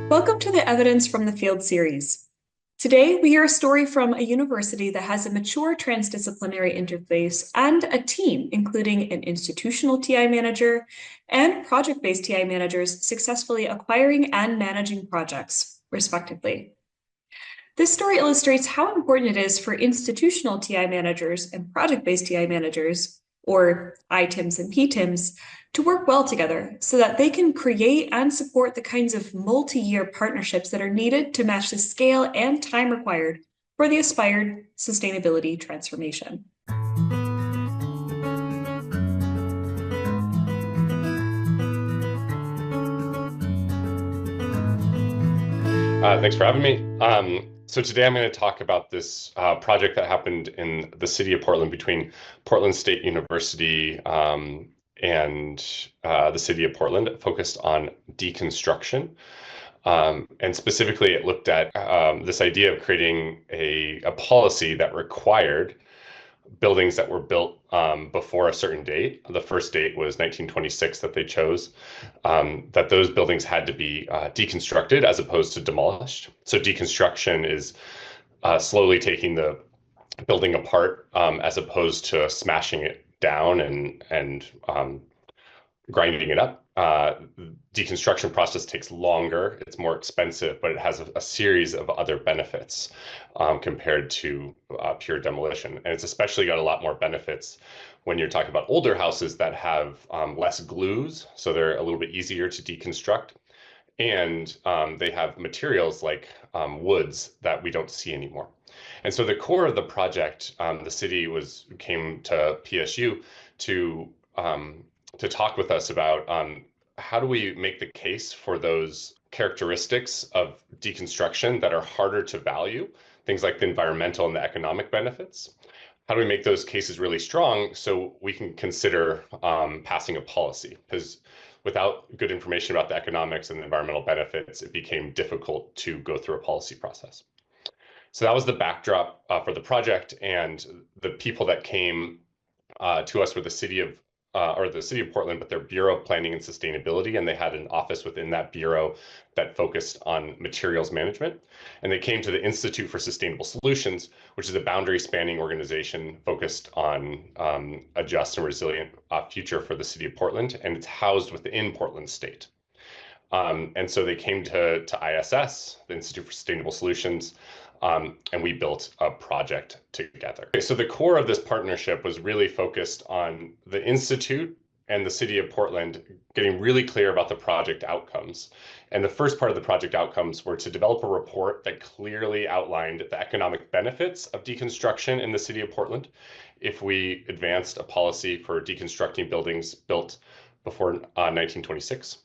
Welcome to the Evidence from the Field series. Today, we hear a story from a university that has a mature transdisciplinary interface and a team, including an institutional TI manager and project-based TI managers successfully acquiring and managing projects, respectively. This story illustrates how important it is for institutional TI managers and project-based TI managers, or ITIMs and PTIMs, to work well together so that they can create and support the kinds of multi-year partnerships that are needed to match the scale and time required for the aspired sustainability transformation. Thanks for having me. So today I'm going to talk about this project that happened in the city of Portland between Portland State University and the city of Portland. It focused on deconstruction. And specifically, it looked at this idea of creating a policy that required buildings that were built before a certain date. The first date was 1926 that they chose, that those buildings had to be deconstructed as opposed to demolished. So deconstruction is slowly taking the building apart as opposed to smashing it down and grinding it up. Deconstruction process takes longer, it's more expensive, but it has a series of other benefits compared to pure demolition. And it's especially got a lot more benefits when you're talking about older houses that have less glues, so they're a little bit easier to deconstruct. And they have materials like woods that we don't see anymore. And so the core of the project, the city came to PSU to talk with us about how do we make the case for those characteristics of deconstruction that are harder to value, things like the environmental and the economic benefits. How do we make those cases really strong so we can consider passing a policy? Because without good information about the economics and the environmental benefits, it became difficult to go through a policy process. So that was the backdrop for the project, and the people that came to us were the city of Portland, but their Bureau of Planning and Sustainability, and they had an office within that bureau that focused on materials management. And they came to the Institute for Sustainable Solutions, which is a boundary spanning organization focused on a just and resilient future for the city of Portland, and it's housed within Portland State. And so they came to ISS, the Institute for Sustainable Solutions, and we built a project together. Okay, so the core of this partnership was really focused on the Institute and the city of Portland getting really clear about the project outcomes. And the first part of the project outcomes were to develop a report that clearly outlined the economic benefits of deconstruction in the city of Portland if we advanced a policy for deconstructing buildings built before 1926.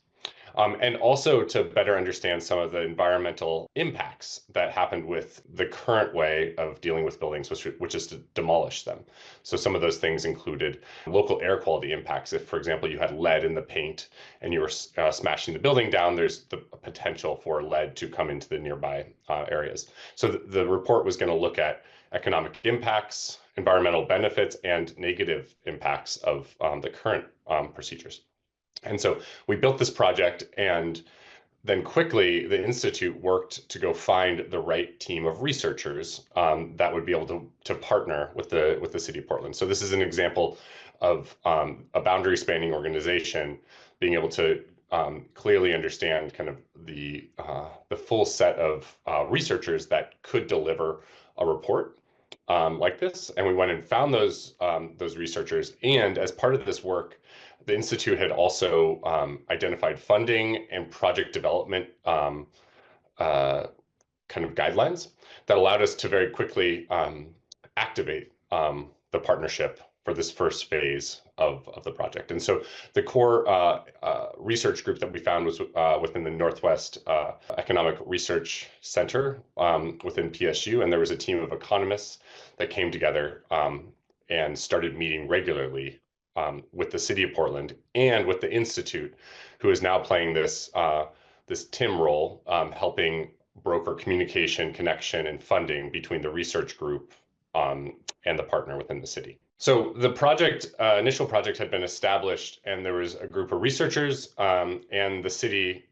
And also to better understand some of the environmental impacts that happened with the current way of dealing with buildings, which is to demolish them. So some of those things included local air quality impacts. If, for example, you had lead in the paint and you were smashing the building down, there's the potential for lead to come into the nearby areas. So the report was going to look at economic impacts, environmental benefits, and negative impacts of the current procedures. And so we built this project, and then quickly the Institute worked to go find the right team of researchers that would be able to partner with the city of Portland. So this is an example of a boundary spanning organization being able to clearly understand kind of the full set of researchers that could deliver a report like this. And we went and found those researchers. And as part of this work, the Institute had also identified funding and project development kind of guidelines that allowed us to very quickly activate the partnership for this first phase of the project. And so the core research group that we found was within the Northwest Economic Research Center within PSU, and there was a team of economists that came together and started meeting regularly with the city of Portland and with the Institute, who is now playing this TIM role, helping broker communication, connection, and funding between the research group the partner within the city. So the project, initial project had been established, and there was a group of researchers, and the city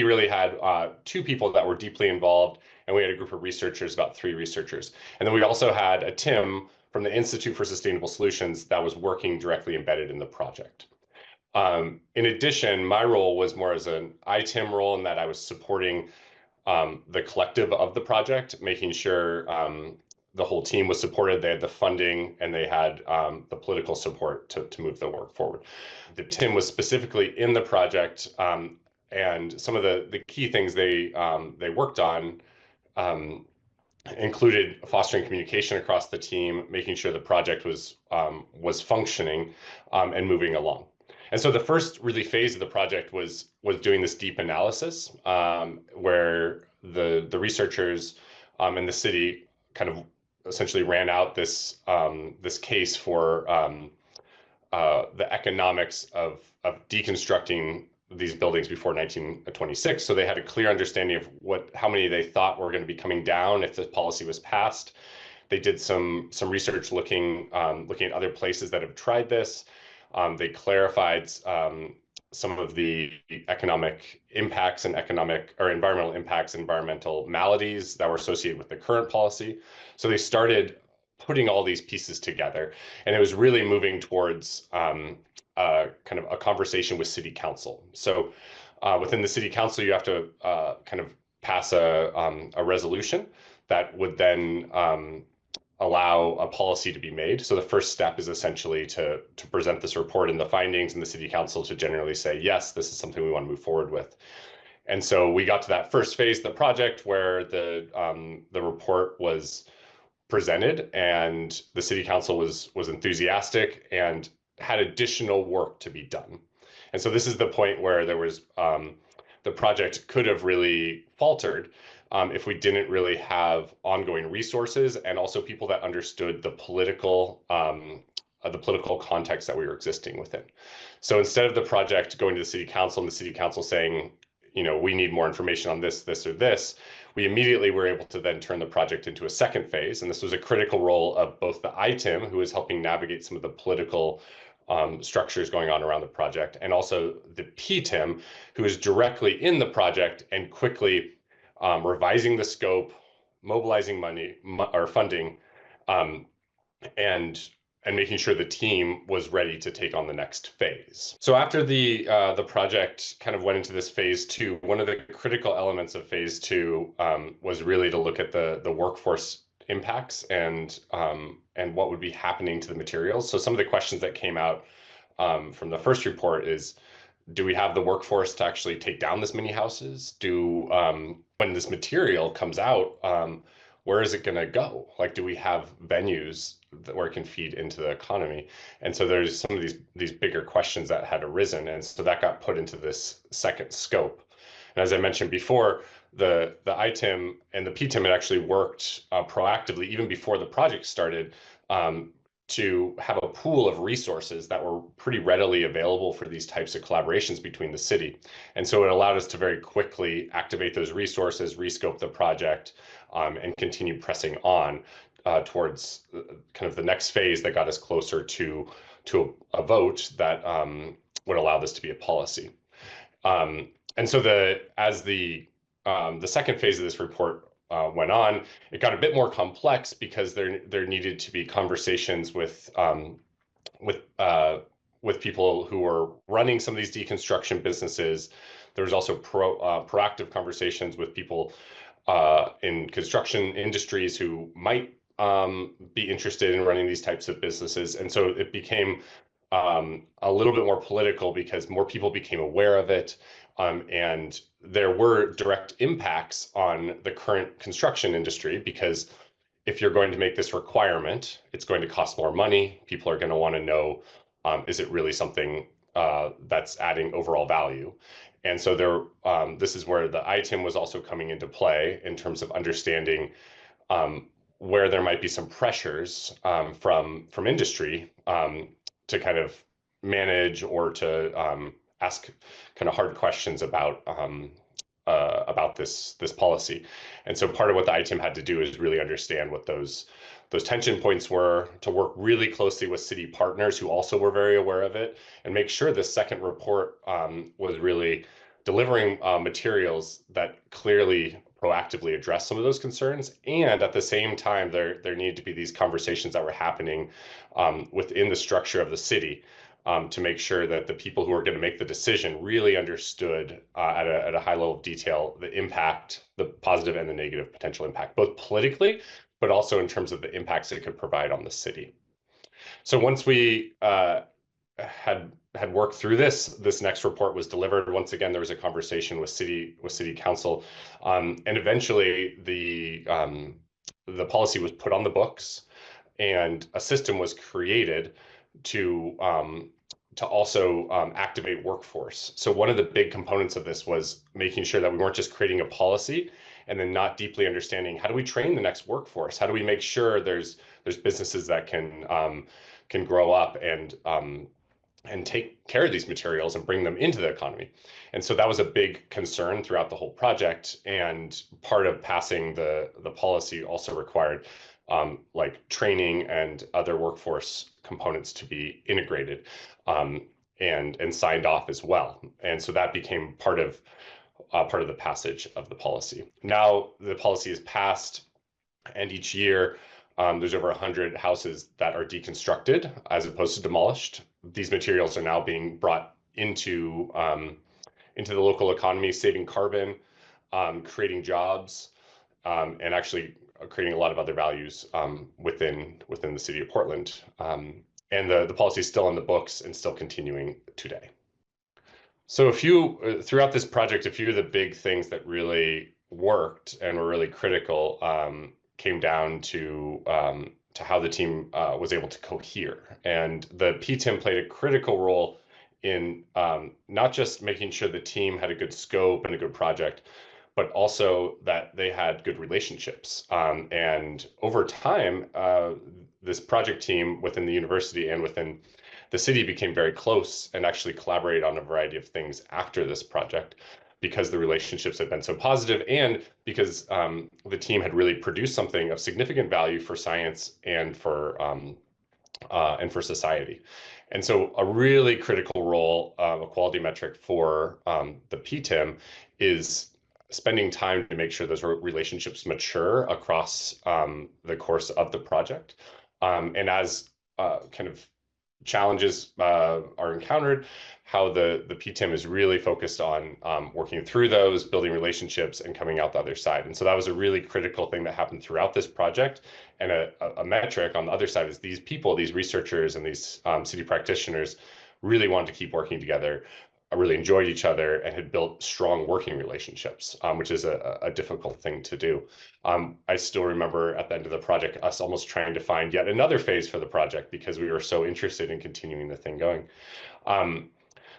really had two people that were deeply involved, and we had a group of researchers, about 3 researchers. And then we also had a Tim from the Institute for Sustainable Solutions that was working directly embedded in the project. In addition, my role was more as an ITIM role, in that I was supporting the collective of the project, making sure the whole team was supported, they had the funding, and they had the political support to move the work forward. The Tim was specifically in the project, and some of the key things they worked on included fostering communication across the team, making sure the project was functioning and moving along. And so the first really phase of the project was doing this deep analysis, where the researchers and the city kind of essentially ran out this case for the economics of deconstructing these buildings before 1926. So they had a clear understanding of how many they thought were going to be coming down if the policy was passed. They did some research looking at other places that have tried this. They clarified some of the economic impacts and environmental impacts, environmental maladies that were associated with the current policy. So they started putting all these pieces together, and it was really moving towards kind of a conversation with city council. So within the city council, you have to kind of pass a resolution that would then allow a policy to be made. So the first step is essentially to present this report and the findings, and the city council to generally say, yes, this is something we want to move forward with. And so we got to that first phase of the project where the report was presented, and the city council was enthusiastic and had additional work to be done. And so this is the point where there was the project could have really faltered if we didn't really have ongoing resources and also people that understood the political context that we were existing within. So instead of the project going to the city council and the city council saying, we need more information on this, or this, we immediately were able to then turn the project into a second phase. And this was a critical role of both the ITIM, who was helping navigate some of the political structures going on around the project, and also the PTIM, who is directly in the project and quickly revising the scope, mobilizing money or funding, and making sure the team was ready to take on the next phase. So after the project kind of went into this phase 2, one of the critical elements of phase 2 was really to look at the workforce impacts and what would be happening to the materials. So some of the questions that came out from the first report is, do we have the workforce to actually take down this many houses? When this material comes out, where is it going to go? Like, do we have venues where it can feed into the economy? And so there's some of these bigger questions that had arisen, and so that got put into this second scope. And as I mentioned before, the ITIM and the PTIM had actually worked proactively even before the project started to have a pool of resources that were pretty readily available for these types of collaborations between the city. And so it allowed us to very quickly activate those resources, rescope the project, and continue pressing on towards kind of the next phase that got us closer to a vote that would allow this to be a policy. And so as the second phase of this report went on, it got a bit more complex because there needed to be conversations with people who were running some of these deconstruction businesses. There was also proactive conversations with people in construction industries who might be interested in running these types of businesses. And so it became a little bit more political because more people became aware of it. And there were direct impacts on the current construction industry, because if you're going to make this requirement, it's going to cost more money. People are going to want to know, is it really something that's adding overall value? And so this is where the ITIM was also coming into play in terms of understanding where there might be some pressures from industry to kind of manage or to ask kind of hard questions about this policy. And so part of what the ITIM had to do is really understand what those those tension points were to work really closely with city partners who also were very aware of it, and make sure this second report was really delivering materials that clearly proactively address some of those concerns. And at the same time, there need to be these conversations that were happening within the structure of the city to make sure that the people who are going to make the decision really understood at a high level of detail the impact, the positive and the negative potential impact, both politically, but also in terms of the impacts it could provide on the city. So once we had worked through this next report was delivered. Once again, there was a conversation with city council, and eventually the policy was put on the books, and a system was created to also activate workforce. So one of the big components of this was making sure that we weren't just creating a policy and then not deeply understanding how do we train the next workforce? How do we make sure there's businesses that can grow up and take care of these materials and bring them into the economy. And so that was a big concern throughout the whole project. And part of passing the policy also required like training and other workforce components to be integrated and signed off as well. And so that became part of the passage of the policy. Now the policy is passed, and each year there's over 100 houses that are deconstructed as opposed to demolished. These materials are now being brought into the local economy, saving carbon, creating jobs, and actually creating a lot of other values within the city of Portland. And the policy is still in the books and still continuing today. So throughout this project, a few of the big things that really worked and were really critical came down to how the team was able to cohere. And the PTIM played a critical role in not just making sure the team had a good scope and a good project, but also that they had good relationships. And over time, this project team within the university and within the city became very close and actually collaborated on a variety of things after this project, because the relationships had been so positive and because the team had really produced something of significant value for science and for society. And so a really critical role, a quality metric for the PTIM is spending time to make sure those relationships mature across the course of the project. And as kind of challenges are encountered, how the PTIM is really focused on working through those, building relationships, and coming out the other side. And so that was a really critical thing that happened throughout this project. And a metric on the other side is these people, these researchers and these city practitioners really wanted to keep working together, really enjoyed each other, and had built strong working relationships, which is a difficult thing to do. I still remember at the end of the project, us almost trying to find yet another phase for the project because we were so interested in continuing the thing going.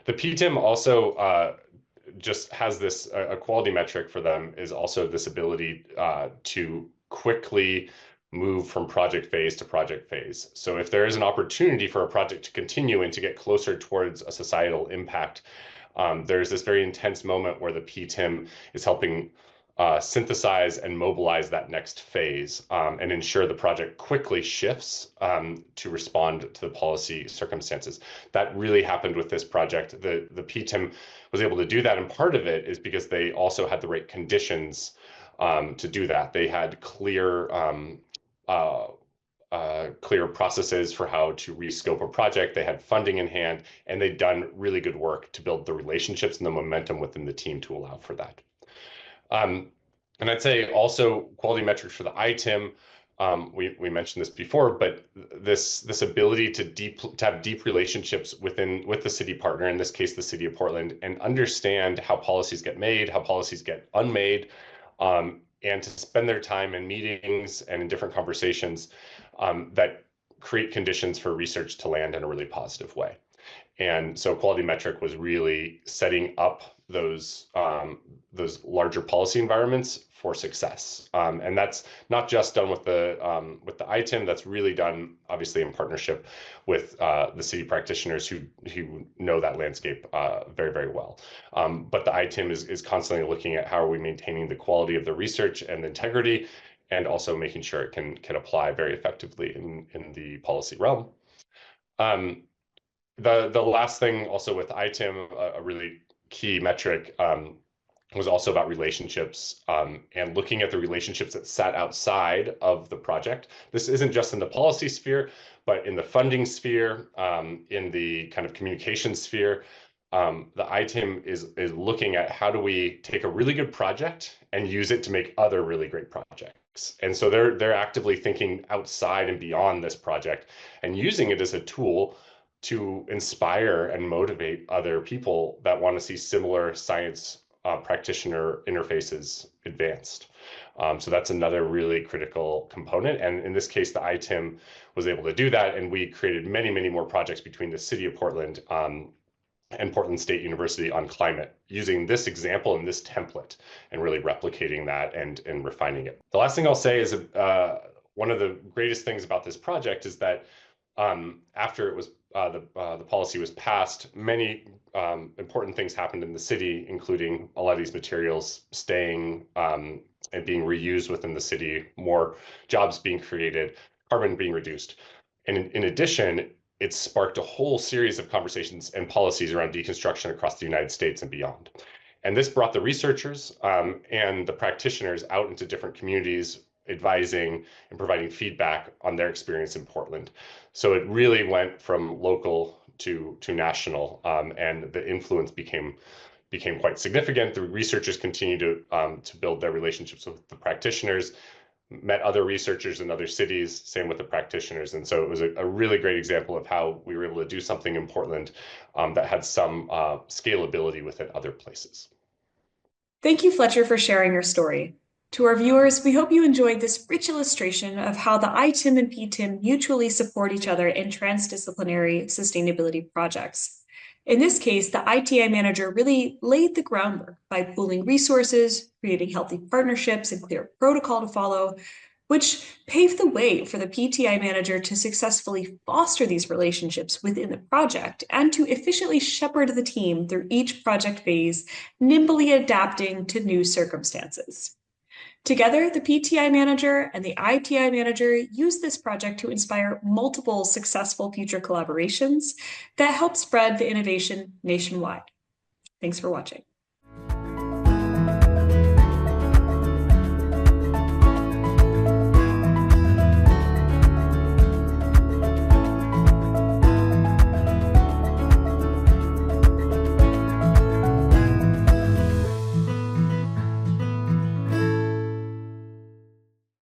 The PTIM also just has this, a quality metric for them is also this ability to quickly move from project phase to project phase. So if there is an opportunity for a project to continue and to get closer towards a societal impact, there's this very intense moment where the PTIM is helping synthesize and mobilize that next phase and ensure the project quickly shifts to respond to the policy circumstances. That really happened with this project. The PTIM was able to do that, and part of it is because they also had the right conditions to do that. They had clear processes for how to rescope a project. They had funding in hand, and they'd done really good work to build the relationships and the momentum within the team to allow for that. And I'd say also quality metrics for the ITIM. We mentioned this before, but this ability to have deep relationships with the city partner, in this case, the city of Portland, and understand how policies get made, how policies get unmade, and to spend their time in meetings and in different conversations that create conditions for research to land in a really positive way. And so quality metric was really setting up those larger policy environments for success. And that's not just done with the ITIM, that's really done obviously in partnership with the city practitioners who know that landscape very, very well. But the ITIM is constantly looking at how are we maintaining the quality of the research and the integrity, and also making sure it can apply very effectively in the policy realm. The last thing also with ITIM, a really key metric, was also about relationships, and looking at the relationships that sat outside of the project. This isn't just in the policy sphere, but in the funding sphere, in the kind of communication sphere. The ITIM is looking at how do we take a really good project and use it to make other really great projects. And so they're actively thinking outside and beyond this project and using it as a tool to inspire and motivate other people that want to see similar science practitioner interfaces advanced. So that's another really critical component. And in this case, the ITIM was able to do that. And we created many, many more projects between the city of Portland and Portland State University on climate, using this example and this template and really replicating that and refining it. The last thing I'll say is one of the greatest things about this project is that after it was the policy was passed, many important things happened in the city, including a lot of these materials staying and being reused within the city, more jobs being created, carbon being reduced. And in addition, it sparked a whole series of conversations and policies around deconstruction across the United States and beyond. And this brought the researchers and the practitioners out into different communities, advising and providing feedback on their experience in Portland. So it really went from local to national, and the influence became quite significant. The researchers continued to build their relationships with the practitioners, met other researchers in other cities, same with the practitioners. And so it was a really great example of how we were able to do something in Portland that had some scalability within other places. Thank you, Fletcher, for sharing your story. To our viewers, we hope you enjoyed this rich illustration of how the ITIM and PTIM mutually support each other in transdisciplinary sustainability projects. In this case, the ITI manager really laid the groundwork by pooling resources, creating healthy partnerships and clear protocol to follow, which paved the way for the PTI manager to successfully foster these relationships within the project and to efficiently shepherd the team through each project phase, nimbly adapting to new circumstances. Together, the PTI manager and the ITI manager use this project to inspire multiple successful future collaborations that help spread the innovation nationwide. Thanks for watching.